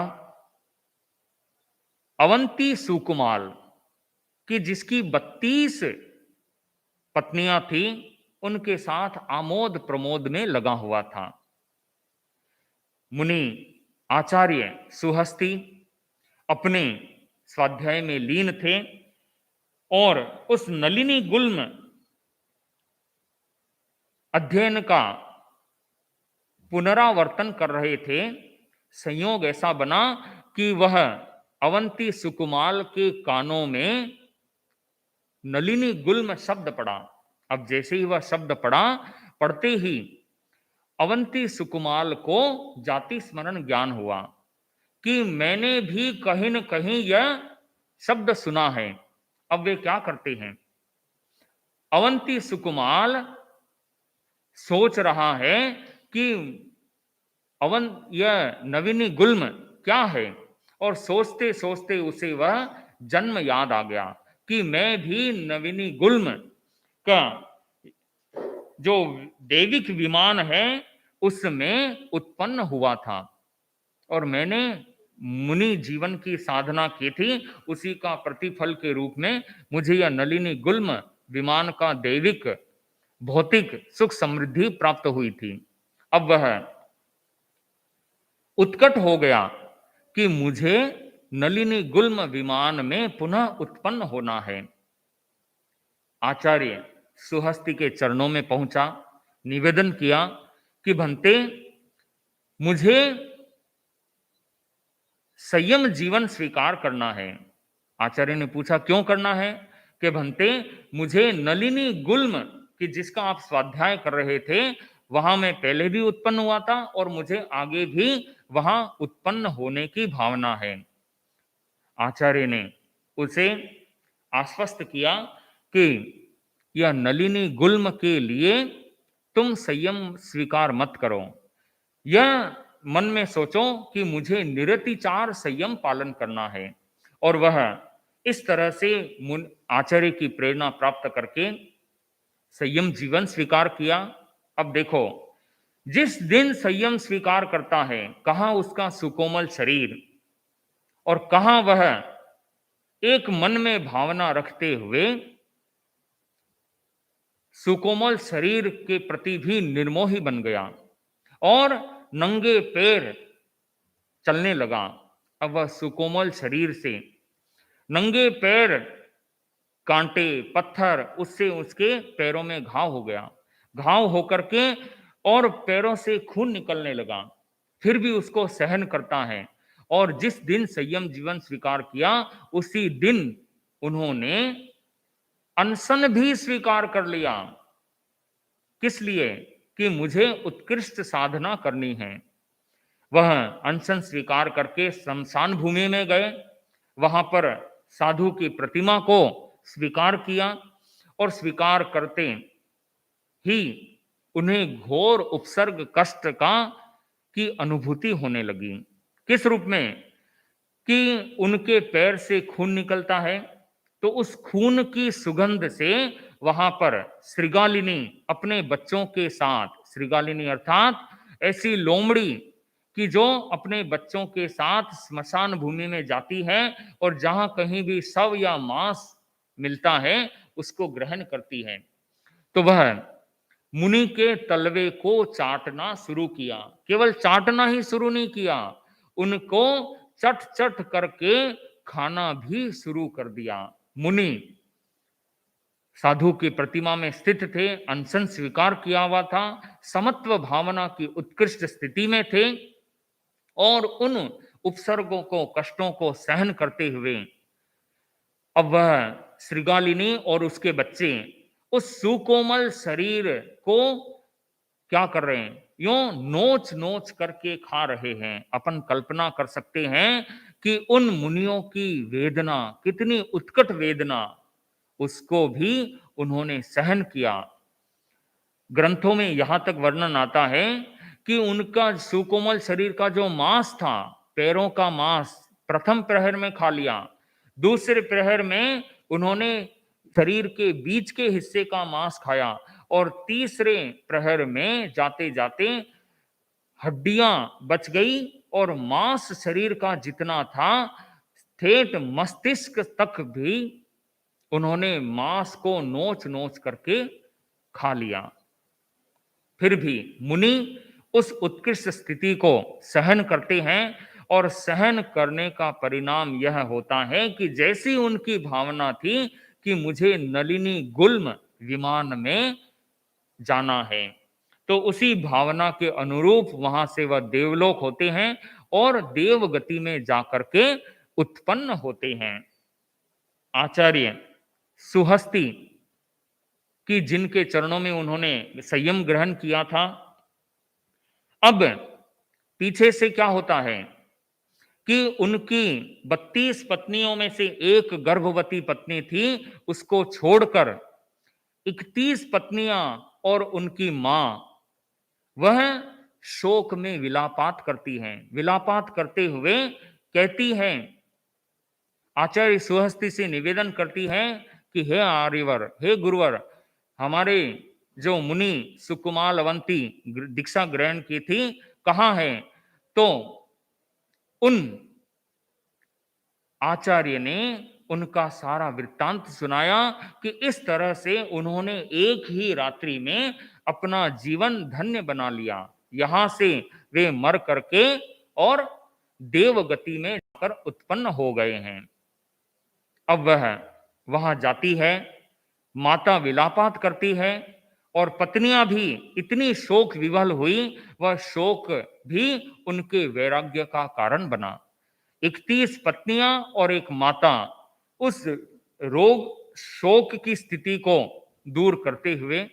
अवंती सुकुमाल कि जिसकी 32 पत्नियां थी, उनके साथ आमोद प्रमोद में लगा हुआ था। मुनि आचार्य सुहस्ति अपने स्वाध्याय में लीन थे और उस नलिनी गुल्म अध्ययन का पुनरावर्तन कर रहे थे। संयोग ऐसा बना कि वह अवंती सुकुमाल के कानों में नलिनी गुल्म शब्द पड़ा। अब जैसे ही वह शब्द पड़ा, पढ़ते ही अवंती सुकुमाल को जाति स्मरण ज्ञान हुआ कि मैंने भी कहीं न कहीं यह शब्द सुना है। अब वे क्या करते हैं, अवंती सुकुमाल सोच रहा है कि यह नवीनी गुल्म क्या है, और सोचते सोचते उसे वह जन्म याद आ गया कि मैं भी नवीनी गुल्म का जो दैविक विमान है उसमें उत्पन्न हुआ था और मैंने मुनि जीवन की साधना की थी, उसी का प्रतिफल के रूप में मुझे यह नलिनी गुल्म विमान का दैविक भौतिक सुख समृद्धि प्राप्त हुई थी। अब वह उत्कट हो गया कि मुझे नलिनी गुल्म विमान में पुनः उत्पन्न होना है। आचार्य सुहस्ति के चरणों में पहुंचा, निवेदन किया कि भंते मुझे संयम जीवन स्वीकार करना है। आचार्य ने पूछा क्यों करना है, कि भंते मुझे नलिनी गुल्म कि जिसका आप स्वाध्याय कर रहे थे वहां मैं पहले भी उत्पन्न हुआ था और मुझे आगे भी वहां उत्पन्न होने की भावना है। आचार्य ने उसे आश्वस्त किया कि यह नलिनी गुल्म के लिए तुम संयम स्वीकार मत करो। यह मन में सोचो कि मुझे निरतिचार संयम पालन करना है। और वह इस तरह से आचार्य की प्रेरणा प्राप्त करके संयम जीवन स्वीकार किया। अब देखो, जिस दिन संयम स्वीकार करता है, कहाँ उसका सुकोमल शरीर और कहाँ वह एक मन में भावना रखते हुए सुकोमल शरीर के प्रति भी निर्मोही बन गया और नंगे पैर चलने लगा। अब वह सुकोमल शरीर से नंगे पैर, कांटे पत्थर, उससे उसके पैरों में घाव हो गया। घाव होकर के और पैरों से खून निकलने लगा, फिर भी उसको सहन करता है। और जिस दिन संयम जीवन स्वीकार किया, उसी दिन उन्होंने अनशन भी स्वीकार कर लिया। किस लिए? कि मुझे उत्कृष्ट साधना करनी है। वह अनशन स्वीकार करके शमशान भूमि में गए, वहां पर साधु की प्रतिमा को स्वीकार किया और स्वीकार करते ही उन्हें घोर उपसर्ग कष्ट का की अनुभूति होने लगी। किस रूप में? कि उनके पैर से खून निकलता है, तो उस खून की सुगंध से वहां पर श्रीगालिनी अपने बच्चों के साथ, श्रीगालिनी अर्थात ऐसी लोमड़ी कि जो अपने बच्चों के साथ स्मशान भूमि में जाती है और जहां कहीं भी शव या मांस मिलता है उसको ग्रहण करती है। तो वह मुनि के तलवे को चाटना शुरू किया। केवल चाटना ही शुरू नहीं किया, उनको चट चट करके खाना भी शुरू कर दिया। मुनि साधु की प्रतिमा में स्थित थे, अनशन स्वीकार किया हुआ था, समत्व भावना की उत्कृष्ट स्थिति में थे और उन उपसर्गों को, कष्टों को सहन करते हुए अब वह श्रीगालिनी और उसके बच्चे उस सुकोमल शरीर को क्या कर रहे हैं? यूं नोच नोच करके खा रहे हैं। अपन कल्पना कर सकते हैं कि उन मुनियों की वेदना, कितनी उत्कट वेदना, उसको भी उन्होंने सहन किया। ग्रंथों में यहां तक वर्णन आता है कि उनका सुकोमल शरीर का जो मांस था, पैरों का मांस प्रथम प्रहर में खा लिया, दूसरे प्रहर में उन्होंने शरीर के बीच के हिस्से का मांस खाया और तीसरे प्रहर में जाते जाते हड्डियां बच गई और मांस शरीर का जितना था ठेठ मस्तिष्क तक भी उन्होंने मांस को नोच नोच करके खा लिया। फिर भी मुनि उस उत्कृष्ट स्थिति को सहन करते हैं और सहन करने का परिणाम यह होता है कि जैसी उनकी भावना थी कि मुझे नलिनी गुल्म विमान में जाना है, तो उसी भावना के अनुरूप वहां से वह देवलोक होते हैं और देव गति में जाकर के उत्पन्न होते हैं। आचार्य सुहस्ती कि जिनके चरणों में उन्होंने संयम ग्रहण किया था, अब पीछे से क्या होता है कि उनकी 32 पत्नियों में से एक गर्भवती पत्नी थी, उसको छोड़कर 31 पत्नियां और उनकी मां वह शोक में विलापात करती हैं। विलापात करते हुए कहती हैं, आचार्य सुहस्ती से निवेदन करती हैं कि हे आर्यवर, हे गुरुवर, हमारे जो मुनि सुकुमाल अवंती दीक्षा ग्रहण की थी कहाँ है? तो उन आचार्य ने उनका सारा वृत्तांत सुनाया कि इस तरह से उन्होंने एक ही रात्रि में अपना जीवन धन्य बना लिया। यहां से वे मर करके और देव गति में जाकर उत्पन्न हो गए हैं। अब वह वहां जाती है, माता विलापात करती है और पत्नियां भी इतनी शोक विवल हुई, वह शोक भी उनके वैराग्य का कारण बना। 31 पत्नियां और एक माता उस रोग शोक की स्थिति को दूर करते हुए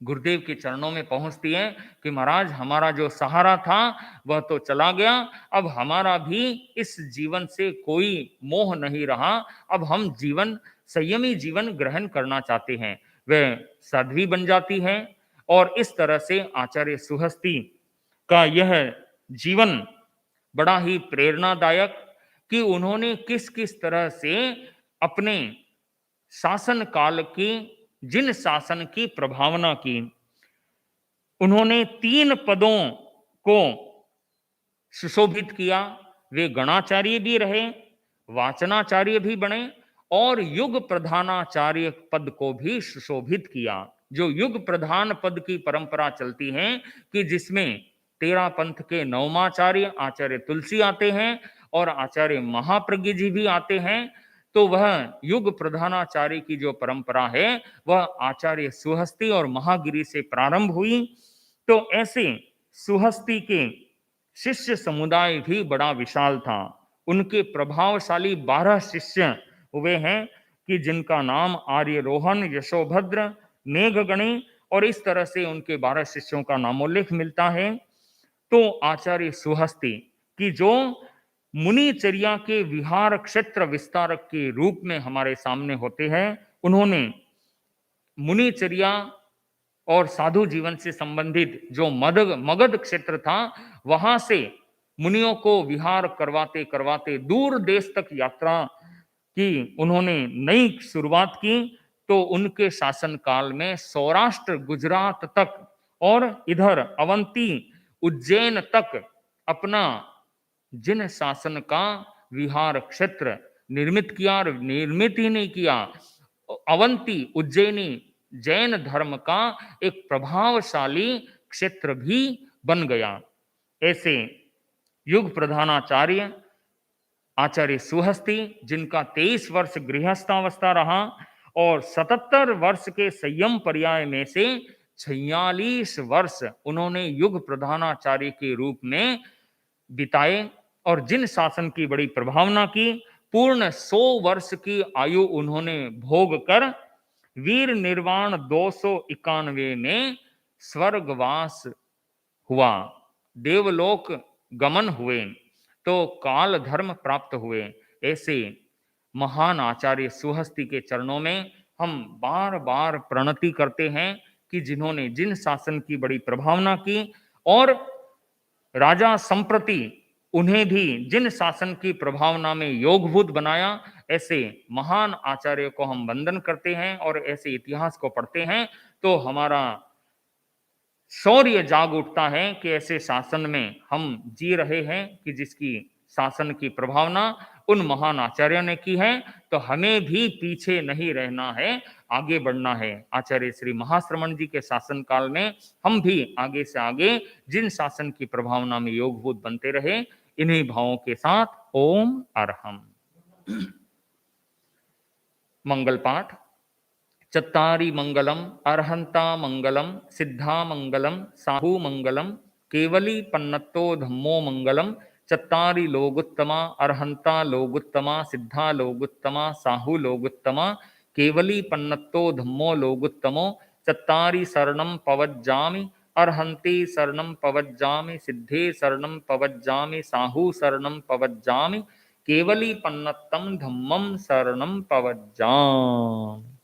गुरुदेव के चरणों में पहुंचती हैं कि महाराज, हमारा जो सहारा था वह तो चला गया, अब हमारा भी इस जीवन से कोई मोह नहीं रहा, अब हम जीवन संयमी जीवन ग्रहण करना चाहते हैं। वह साध्वी बन जाती हैं और इस तरह से आचार्य सुहस्ती का यह जीवन बड़ा ही प्रेरणादायक, कि उन्होंने किस किस तरह से अपने शासन काल की, जिन शासन की प्रभावना की, उन्होंने 3 पदों को सुशोभित किया। वे गणाचार्य भी रहे, वाचनाचार्य भी बने और युग प्रधानाचार्य पद को भी सुशोभित किया। जो युग प्रधान पद की परंपरा चलती है कि जिसमें 13 पंथ के नवमाचार्य आचार्य तुलसी आते हैं और आचार्य महाप्रज्ञ जी भी आते हैं, तो वह युग प्रधानाचार्य की जो परंपरा है वह आचार्य सुहस्ती और महागिरी से प्रारंभ हुई। तो ऐसे सुहस्ती के शिष्य समुदाय भी बड़ा विशाल था। उनके प्रभावशाली 12 शिष्य हुए हैं कि जिनका नाम आर्यरोहन, यशोभद्र, मेघगणी और इस तरह से उनके 12 शिष्यों का नामोल्लेख मिलता है। तो आचार्य सुहस्ती की जो मुनिचर्या के विहार क्षेत्र विस्तारक के रूप में हमारे सामने होते हैं, उन्होंने मुनिचर्या और साधु जीवन से संबंधित जो मगध क्षेत्र था, वहां से मुनियों को विहार करवाते करवाते दूर देश तक यात्रा की उन्होंने नई शुरुआत की। तो उनके शासन काल में सौराष्ट्र, गुजरात तक और इधर अवंती, उज्जैन तक अपना जिन शासन का विहार क्षेत्र निर्मित किया, और निर्मित ही नहीं किया, अवंती उज्जैनी जैन धर्म का एक प्रभावशाली क्षेत्र भी बन गया। ऐसे युग प्रधानाचार्य आचार्य सुहस्ती, जिनका 23 वर्ष गृहस्थावस्था रहा और 77 वर्ष के संयम पर्याय में से 46 वर्ष उन्होंने युग प्रधानाचार्य के रूप में बिताए और जिन शासन की बड़ी प्रभावना की, पूर्ण 100 वर्ष की आयु उन्होंने भोग कर वीर निर्वाण 291 में स्वर्गवास हुआ, देवलोक गमन हुए, तो काल धर्म प्राप्त हुए। ऐसे महान आचार्य सुहस्ती के चरणों में हम बार बार प्रणति करते हैं कि जिन्होंने जिन शासन की बड़ी प्रभावना की और राजा संप्रति उन्हें भी जिन शासन की प्रभावना में योगभूत बनाया, ऐसे महान आचार्य को हम वंदन करते हैं और ऐसे इतिहास को पढ़ते हैं तो हमारा शौर्य जाग उठता है कि ऐसे शासन में हम जी रहे हैं कि जिसकी शासन की प्रभावना उन महान आचार्यों ने की है। तो हमें भी पीछे नहीं रहना है, आगे बढ़ना है। आचार्य श्री महाश्रमण जी के शासन काल में हम भी आगे से आगे जिन शासन की प्रभावना में योगभूत बनते रहे, इन्हीं भावों के साथ ओम अरहम। मंगल पाठ। चत्तारि मंगलम अरहंता मंगलम सिद्धा मंगलम साहू मंगलम केवली पन्नतो धम्मो मंगलम चत्तारि लोगुत्तमा अरहंता लोगुत्तमा सिद्धा लोगुत्तमा साहू लोगुत्तमा केवली पन्नतो धम्मो लोगुत्तमो चत्तारि शरणं पवज्जामि अरहंते शरणं पवज्जामि सिद्धे शरणं पवज्जामि साहू शरणं पवज्जामि केवली पन्नत्तम धम्मम शरणं पवज्जामि।